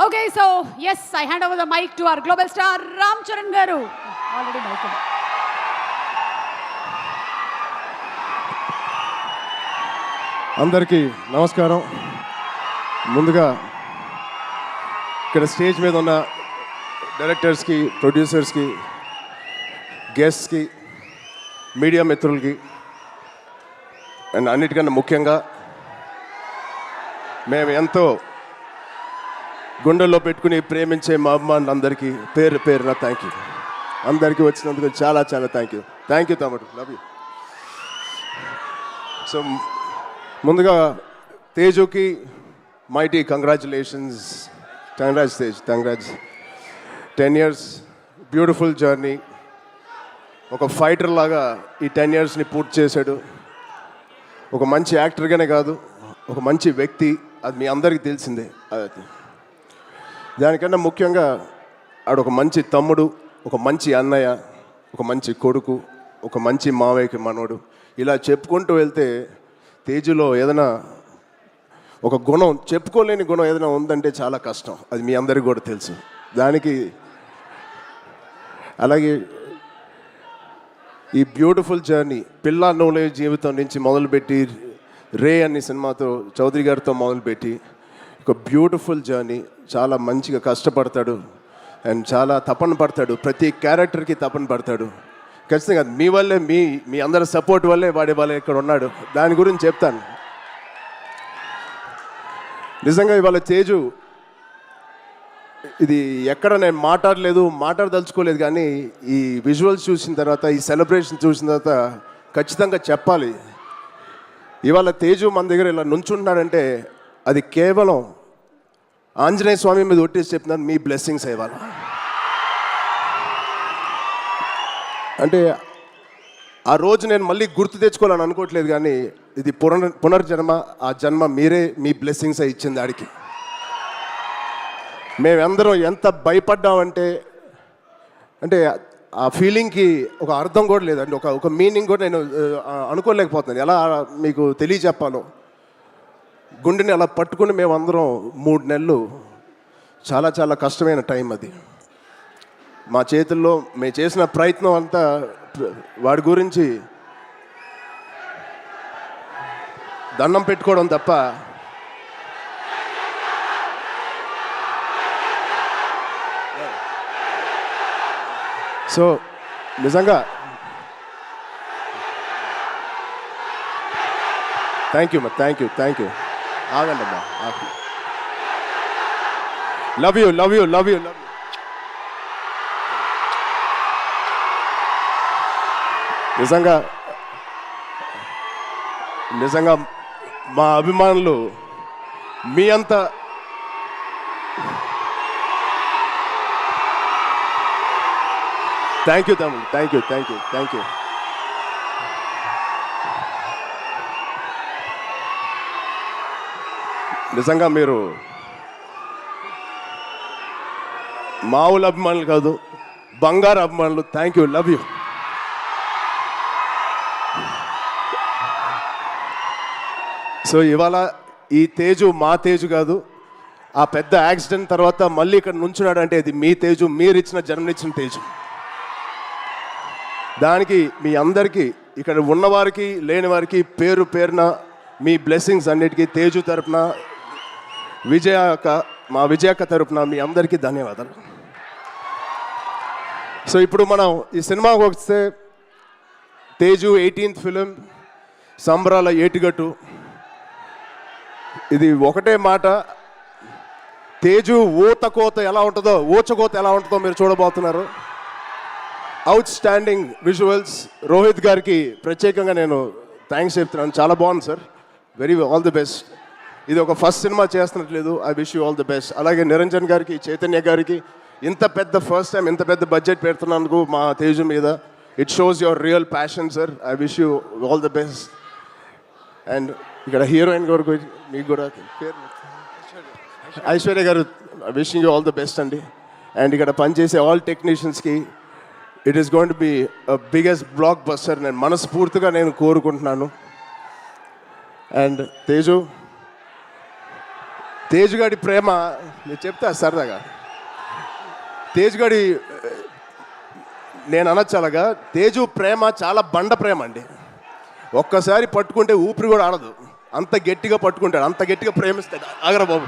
Okay, so yes, I hand over the mic to our global star Ram Charan garu. Already mic. అందరికీ నమస్కారం. ముందుగా ఇక్కడ stage మీద ఉన్న డైరెక్టర్స్కి, ప్రొడ్యూసర్స్కి, గెస్ట్స్కి, మీడియా మిత్రులకి అండ్ అన్నిటికన్నా ముఖ్యంగా మేము ఎంతో గుండెల్లో పెట్టుకుని ప్రేమించే మా అభిమానులందరికీ పేరు పేరున థ్యాంక్ యూ. అందరికీ వచ్చినందుకు చాలా చాలా థ్యాంక్ యూ తమ్ముడు, లవ్ యూ. సో ముందుగా తేజుకి mighty congratulations. Tej, congrats. 10 years beautiful journey. ఒక ఫైటర్ లాగా ఈ 10 yearsని పూర్తి చేశాడు. ఒక మంచి యాక్టర్గానే కాదు, ఒక మంచి వ్యక్తి. అది మీ అందరికీ తెలిసిందే. దానికన్నా ముఖ్యంగా ఆడు ఒక మంచి తమ్ముడు, ఒక మంచి అన్నయ్య, ఒక మంచి కొడుకు, ఒక మంచి మావయ్యకి మనోడు. ఇలా చెప్పుకుంటూ వెళ్తే తేజులో ఏదైనా ఒక గుణం, చెప్పుకోలేని గుణం ఏదైనా ఉందంటే చాలా కష్టం. అది మీ అందరికీ కూడా తెలుసు. దానికి అలాగే ఈ బ్యూటిఫుల్ జర్నీ పిల్ల నోలే జీవితం నుంచి మొదలుపెట్టి రే అనే సినిమాతో చౌదరి గారితో మొదలుపెట్టి ఒక బ్యూటిఫుల్ జర్నీ. చాలా మంచిగా కష్టపడతాడు అండ్ చాలా తపన పడతాడు. ప్రతి క్యారెక్టర్కి తపన పడతాడు. ఖచ్చితంగా మీ వల్లే, మీ అందరి సపోర్ట్ వల్లే వాడి వాళ్ళే ఇక్కడ ఉన్నాడు. దాని గురించి చెప్తాను. నిజంగా ఇవాళ తేజు ఇది ఎక్కడ నేను మాట్లాడదలుచుకోలేదు, కానీ ఈ విజువల్స్ చూసిన తర్వాత, ఈ సెలబ్రేషన్ చూసిన తర్వాత ఖచ్చితంగా చెప్పాలి. ఇవాళ తేజు మన దగ్గర ఇలా నుంచుంటున్నాడంటే అది కేవలం ఆంజనేయ స్వామి మీద ఒట్టేసి చెప్తున్నాను, మీ బ్లెస్సింగ్స్ ఇవ్వాలి. అంటే ఆ రోజు నేను మళ్ళీ గుర్తు తెచ్చుకోవాలని అనుకోవట్లేదు, కానీ ఇది పునర్జన్మ. ఆ జన్మ మీరే, మీ బ్లెస్సింగ్స్ ఇచ్చింది ఆడికి. మేమందరం ఎంత భయపడ్డామంటే, అంటే ఆ ఫీలింగ్కి ఒక అర్థం కూడా లేదండి, ఒక మీనింగ్ కూడా నేను అనుకోలేకపోతున్నాను. ఎలా మీకు తెలియచెప్పాలో. గుండెని అలా పట్టుకుని మేమందరం 3 నెలలు చాలా చాలా కష్టమైన టైం అది. మా చేతుల్లో మేము చేసిన ప్రయత్నం అంతా వాడి గురించి దండం పెట్టుకోవడం తప్ప సో నిజంగా థ్యాంక్ యూ. ఆగండి అమ్మా. Love you. నిజంగా మా అభిమానులు మీ అంత థ్యాంక్ యూ తమ్ముడు, థ్యాంక్ యూ. నిజంగా మీరు మామూలు అభిమానులు కాదు, బంగారు అభిమానులు. Thank you, love you. So ఇవాళ ఈ తేజు మా తేజు కాదు. ఆ పెద్ద యాక్సిడెంట్ తర్వాత మళ్ళీ ఇక్కడ నుంచున్నాడు అంటే ఇది మీ తేజు, మీరు జన్మనిచ్చిన తేజు. దానికి మీ అందరికీ, ఇక్కడ ఉన్నవారికి లేని వారికి పేరు పేరున మీ బ్లెస్సింగ్స్ అన్నిటికీ తేజు తరపున, మా విజయక్క తరపున మీ అందరికీ ధన్యవాదాలు. సో ఇప్పుడు మనం ఈ సినిమాకి వస్తే తేజు 18th ఫిలిం, సంబరాల ఏటిగట్టు. ఇది ఒకటే మాట, తేజు ఊచకోత ఎలా ఉంటుందో మీరు చూడబోతున్నారు. Out standing visuals. రోహిత్ గారికి ప్రత్యేకంగా నేను థ్యాంక్స్ చెప్తున్నాను. చాలా బాగుంది సార్, ఆల్ ది బెస్ట్. ఇది ఒక ఫస్ట్ సినిమా చేస్తున్నట్లేదు. I wish you all the best. అలాగే నిరంజన్ గారికి, చైతన్య గారికి ఇంత పెద్ద ఫస్ట్ టైం ఇంత పెద్ద బడ్జెట్ పెడుతున్నందుకు మా తేజు మీద it shows your real passion sir. I wish you all the best. And ఇక్కడ హీరోయిన్ గారు మీకు కూడా ఐశ్వర్య గారు, wishing you all the best అండి. అండ్ ఇక్కడ పనిచేసే ఆల్ టెక్నీషియన్స్కి it is going to be biggest blockbuster నేను మనస్ఫూర్తిగా కోరుకుంటున్నాను. అండ్ తేజు తేజ్ గాడి ప్రేమ నేను చెప్తా సరదాగా. తేజ్ గాడి నేను అనొచ్చు అలాగా, తేజు ప్రేమ చాలా బండ ప్రేమ అండి. ఒక్కసారి పట్టుకుంటే ఊపిరి కూడా ఆడదు, అంత గట్టిగా పట్టుకుంటాడు, అంత గట్టిగా ప్రేమిస్తాడు. ఆగరా బాబు.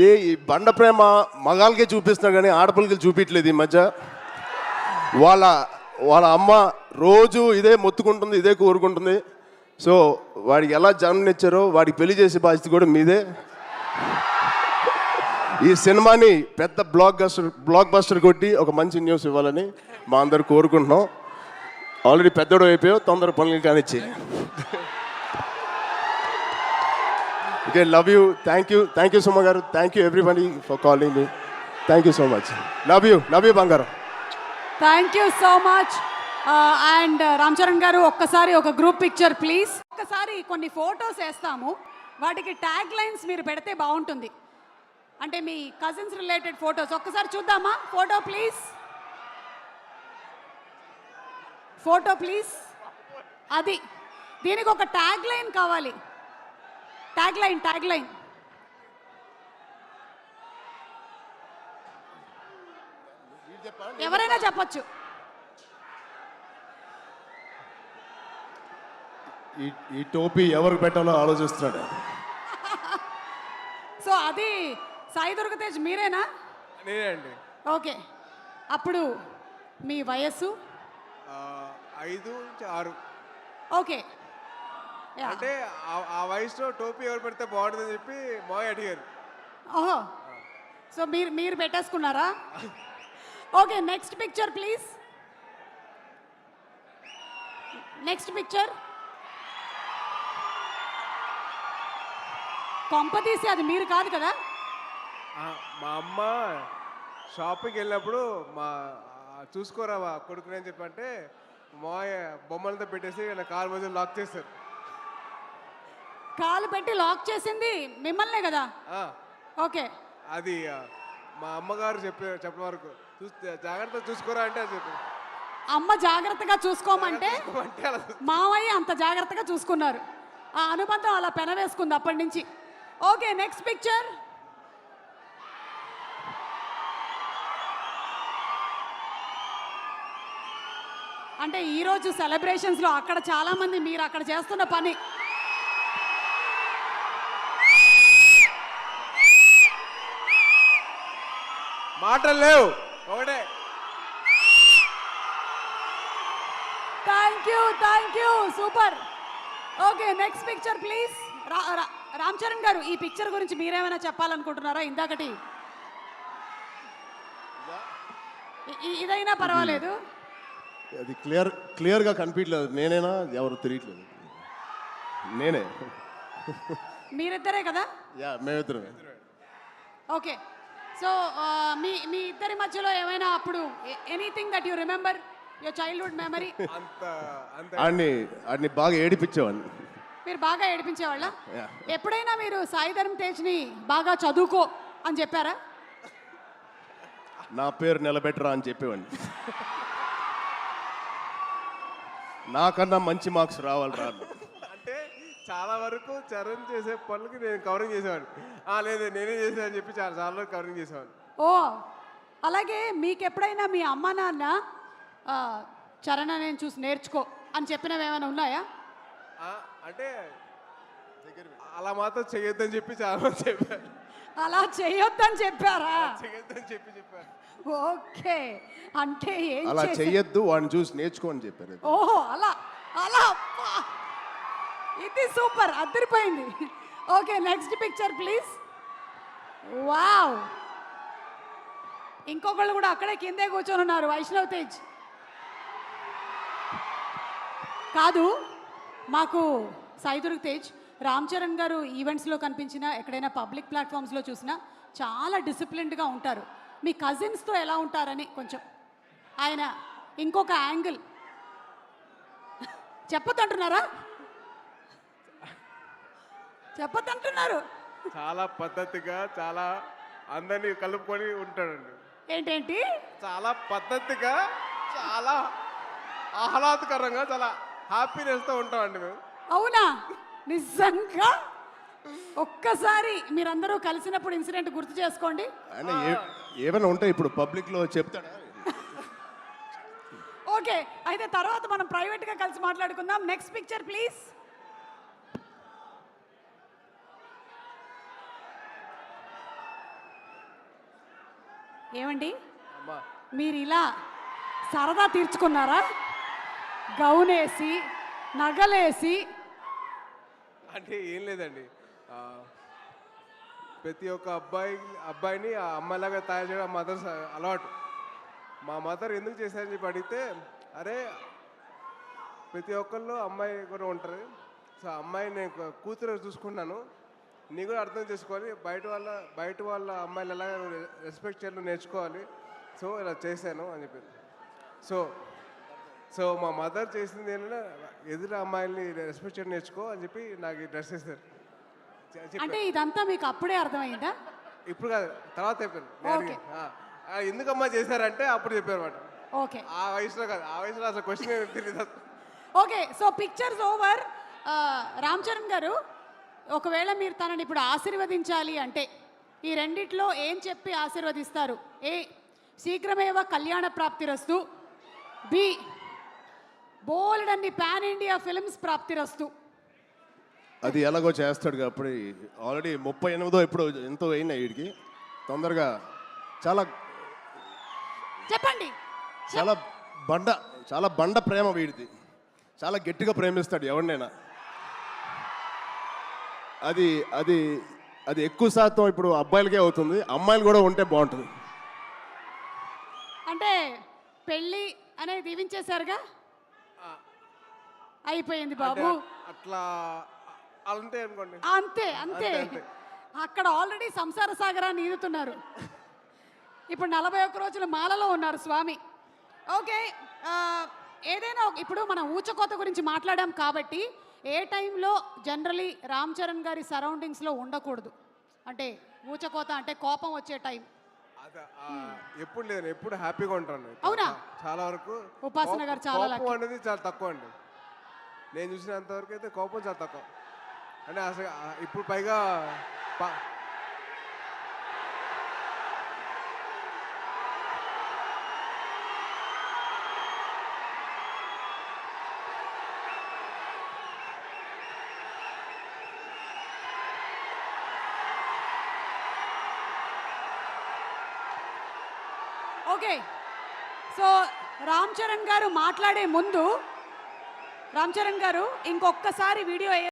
ఈ బండ ప్రేమ మగాళ్ళకే చూపిస్తున్నాడు కానీ ఆడపిల్లకి చూపించలేదు ఈ మధ్య. వాళ్ళ అమ్మ రోజు ఇదే మొత్తుకుంటుంది, ఇదే కోరుకుంటుంది. సో వాడికి ఎలా జన్మనిచ్చారో వాడికి పెళ్లి చేసే బాధ్యత కూడా మీదే. ఈ సినిమాని పెద్ద బ్లాక్ బస్టర్ కొట్టి ఒక మంచి న్యూస్ ఇవ్వాలని మా అందరు కోరుకుంటున్నాం. ఆల్రెడీ పెద్దోడు అయిపోయావు, తొందర పనులు కానిచ్చి. Okay, love you, thank you Suma గారు, thank you everybody for calling me. Thank you so much. Love you బంగారం. Thank you so much. And Ram Charan గారు ఒక్కసారి ఒక గ్రూప్ పిక్చర్ ప్లీజ్. ఒక్కసారి కొన్ని ఫొటోస్ వేస్తాము, వాటికి ట్యాగ్ లైన్స్ మీరు పెడితే బాగుంటుంది. అంటే మీ కజిన్స్ రిలేటెడ్ ఫొటోస్ ఒక్కసారి చూద్దామా? Photo please. అది దీనికి ఒక ట్యాగ్ లైన్ కావాలి. ట్యాగ్ లైన్ ఎవరైనా చెప్పొచ్చు. ఈ టోపీ ఎవరికి పెట్టాలో ఆలోచిస్తున్నాడు. సో అది సాయి దుర్గతేజ్ మీరేనా? నేనే అండి. ఓకే, అప్పుడు మీ వయస్సు 5 నుంచి 6. ఓకే, అంటే ఆ వయసులో టోపీ ఎవరు పెడితే బాగుంటుందని చెప్పి మాయ అడిగారు. ఓహో, సో మీరు పెట్టేసుకున్నారా? Okay, next picture please. Next picture. కొంపతీసి అది మీరు కాదు కదా? మా అమ్మ షాపింగ్కి వెళ్ళినప్పుడు చూసుకోరా కొడుకుని అని చెప్పంటే మాయ బొమ్మలతో పెట్టేసి నా కారు మధ్య లాక్ చేస్తారు. కాలు పెట్టి లాక్ చేసింది మిమ్మల్నే కదా? ఓకే, అది మా అమ్మగారు చెప్పిన వరకు జాగ్రత్తగా చూసుకోరా అంటే అది చెప్పి అమ్మ జాగ్రత్తగా చూసుకోమంటే మావయ్య అంత జాగ్రత్తగా చూసుకున్నారు. ఆ అనుబంధం అలా పెనవేసుకుంది అప్పటి నుంచి. Okay, next picture. అంటే ఈరోజు సెలబ్రేషన్స్లో అక్కడ చాలామంది మీరు అక్కడ చేస్తున్న పని మాటలు లేవు. ఒకటే thank you super. Okay, next picture please. Ram Charan గారు ఈ పిక్చర్ గురించి మీరేమైనా చెప్పాలనుకుంటున్నారా? ఇందాకటి ఇదైనా పర్వాలేదు. అది క్లియర్గా కనిపించలేదు. నేనేనా ఎవరు తెలియట్లేదు. నేనే. మీరిద్దరే కదా? యా, మేమిద్దరమే. ఓకే, సో మీ ఇద్దరి మధ్యలో ఏమైనా అప్పుడు anything that you remember your childhood memory? ఆడిని బాగా ఏడిపించేవాడిని. మీరు బాగా ఏడిపించేవాళ్ళ? ఎప్పుడైనా మీరు సాయి ధరమ్ తేజ్ని బాగా చదువుకో అని చెప్పారా? నా పేరు నిలబెట్టరా అని చెప్పేవాడిని. నాకన్నా మంచి మార్క్స్ రావాలి రా. అంటే చాలా వరకు చరణ్ చేసే పనులకి నేను కవరింగ్ చేసేవాడిని. లేదు నేనే చేసాను చెప్పి చాలా వరకు కవరింగ్ చేసేవాడిని. ఓ, అలాగే మీకు ఎప్పుడైనా మీ అమ్మ నాన్న చరణ్ నేను చూసి నేర్చుకో అని చెప్పినవి ఏమైనా ఉన్నాయా? అంటే అలా మాత్రం చేయొద్దని చెప్పి చాలా మంది చెప్పారు. అలా చేయొద్దని చెప్పారా? చేయొద్దని చెప్పారు. ఓకే, అంటే అలా చెయ్యొద్దు, వాడిని చూసి నేర్చుకో అని చెప్పారు. ఓహో, అలా అబ్బా, ఇది సూపర్, అదిరిపోయింది. Okay, next picture please. Wow, ఇంకొకళ్ళు కూడా అక్కడే కిందే కూర్చొని ఉన్నారు. వైష్ణవ్ తేజ్ కాదు, మాకు సాయి దుర్గ తేజ్. రామ్ చరణ్ గారు ఈవెంట్స్లో కనిపించినా ఎక్కడైనా పబ్లిక్ ప్లాట్ఫామ్స్లో చూసినా చాలా డిసిప్లిన్డ్గా ఉంటారు. మీ కజిన్స్తో ఎలా ఉంటారని కొంచెం ఆయన ఇంకొక యాంగిల్ చెప్పొద్దంటున్నారా? చెప్పొద్దంటున్నారు. చాలా పద్ధతిగా చాలా అందరినీ కలుపుకొని ఉంటాడండి. ఏంటేంటి? చాలా పద్ధతిగా చాలా ఆహ్లాదకరంగా చాలా హ్యాపీనెస్తో ఉంటామండి మేము. అవునా? నిజంగా ఒక్కసారి మీరందరూ కలిసినప్పుడు ఇన్సిడెంట్ గుర్తు చేసుకోండి. ఆయన ఏమైనా ఉంటే ఇప్పుడు పబ్లిక్లో చెప్తాడా? ఓకే, అయితే తర్వాత మనం ప్రైవేట్గా కలిసి మాట్లాడుకుందాం. Next picture please. ఏమండి అమ్మా మీరు ఇలా సరదా తీర్చుకున్నారా? గౌనేసి నగలేసి. అంటే ఏం లేదండి, ప్రతి ఒక్క అబ్బాయిని ఆ అమ్మాయిలాగా తయారు చేయడం మదర్ అలవాటు. మా మదర్ ఎందుకు చేశారని చెప్పి అడిగితే, అరే ప్రతి ఒక్కళ్ళు అమ్మాయి కూడా ఉంటారు, సో అమ్మాయి నేను కూతురు చూసుకున్నాను, నీ కూడా అర్థం చేసుకోవాలి, బయట వాళ్ళ అమ్మాయిలు ఎలా రెస్పెక్ట్ చేయాలో నేర్చుకోవాలి, సో ఇలా చేశాను అని చెప్పింది. సో మా మదర్ చేసింది ఏంటంటే, ఎదురు అమ్మాయిల్ని రెస్పెక్ట్ చేయడం నేర్చుకో అని చెప్పి నాకు ఈ డ్రెస్ చేశారు. అంటే ఇదంతా మీకు అప్పుడే అర్థమైందా? ఇప్పుడు కాదు, తర్వాత చెప్పాను. ఓకే. ఎందుకమ్మా చేశారంటే అప్పుడు చెప్పారు అన్నమాట. ఓకే ఆ వయసులో కాదు, ఆ వయసులో అసలు క్వశ్చన్ తెలియదు. Okay, so pictures over. Ram Charan గారు, ఒకవేళ మీరు తనని ఇప్పుడు ఆశీర్వదించాలి అంటే ఈ రెండిట్లో ఏం చెప్పి ఆశీర్వదిస్తారు? ఏ, శీఘ్రమేవ కళ్యాణ ప్రాప్తిరస్తు. బి, బోల్డ్ అన్ని పాన్ ఇండియా ఫిల్మ్స్ ప్రాప్తిరస్తు. అది ఎలాగో చేస్తాడు. అప్పుడు ఆల్రెడీ 38 ఎప్పుడు ఎంతో అయినాయి వీడికి. తొందరగా చాలా చెప్పండి. చాలా బండ ప్రేమ వీడిది. చాలా గట్టిగా ప్రేమిస్తాడు ఎవరినైనా. అది అది అది ఎక్కువ శాతం ఇప్పుడు అబ్బాయిలకే అవుతుంది. అమ్మాయిలు కూడా ఉంటే బాగుంటుంది. అంటే పెళ్ళి అనేది దీవించేశారుగా, అయిపోయింది బాబు. అట్లా అంటే అనుకోండి. అంతే అంతే. అక్కడ ఆల్రెడీ సంసార సాగరాన్ని ఈదుతున్నారు. ఇప్పుడు 41 రోజుల మాలలో ఉన్నారు స్వామి. ఓకే, ఏదైనా ఇప్పుడు మనం ఊచకోత గురించి మాట్లాడాం కాబట్టి ఏ టైంలో జనరలీ రామ్ చరణ్ గారి సరౌండింగ్స్లో ఉండకూడదు? అంటే ఊచకోత అంటే కోపం వచ్చే టైం. ఎప్పుడు లేదు, ఎప్పుడు హ్యాపీగా ఉంటాను. అవునా? చాలా వరకు ఉపాసన గారు చాలా కోపం అనేది చాలా తక్కువ అండి. నేను చూసినంత వరకు అయితే కోపం చాలా తక్కువ. అంటే అసలు ఇప్పుడు పైగా ఓకే, సో రామ్ చరణ్ గారు మాట్లాడే ముందు, రామ్ చరణ్ గారు ఇంకొకసారి వీడియో